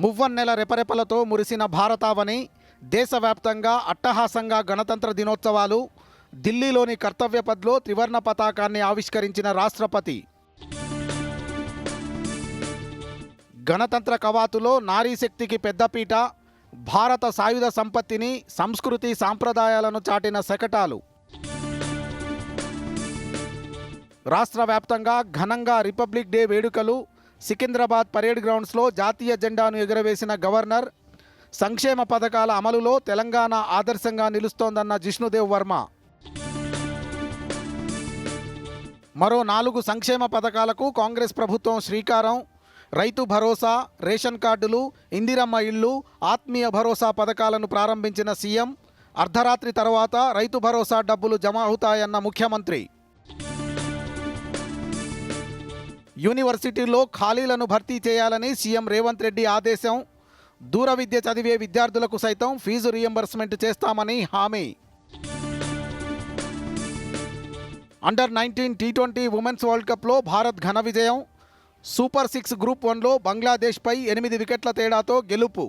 మువ్వన్నెల రెపరెపలతో మురిసిన భారతావని, దేశవ్యాప్తంగా అట్టహాసంగా గణతంత్ర దినోత్సవాలు. ఢిల్లీలోని కర్తవ్యపథ్లో త్రివర్ణ పతాకాన్ని ఆవిష్కరించిన రాష్ట్రపతి. గణతంత్ర కవాతులో నారీశక్తికి పెద్దపీట. భారత సాయుధ సంపత్తిని, సంస్కృతి సాంప్రదాయాలను చాటిన శకటాలు. రాష్ట్ర వ్యాప్తంగా ఘనంగా రిపబ్లిక్ డే వేడుకలు. సికింద్రాబాద్ పరేడ్ గ్రౌండ్స్లో జాతీయ జెండాను ఎగురవేసిన గవర్నర్. సంక్షేమ పథకాల అమలులో తెలంగాణ ఆదర్శంగా నిలుస్తోందన్న జిష్ణుదేవ్ వర్మ. మరో 4 సంక్షేమ పథకాలకు కాంగ్రెస్ ప్రభుత్వం శ్రీకారం. రైతు భరోసా, రేషన్ కార్డులు, ఇందిరమ్మ ఇళ్ళు, ఆత్మీయ భరోసా పథకాలను ప్రారంభించిన సీఎం. అర్ధరాత్రి తర్వాత రైతు భరోసా డబ్బులు జమ అవుతాయన్న ముఖ్యమంత్రి. యూనివర్సిటీల్లో ఖాళీలను భర్తీ చేయాలని సీఎం రేవంత్ రెడ్డి ఆదేశం. దూర విద్య చదివే విద్యార్థులకు సైతం ఫీజు రీయింబర్స్మెంట్ చేస్తామని హామీ. అండర్-19 టీ20 ఉమెన్స్ వరల్డ్ కప్లో భారత్ ఘన విజయం. సూపర్ 6 గ్రూప్ 1లో బంగ్లాదేశ్పై 8 వికెట్ల తేడాతో గెలుపు.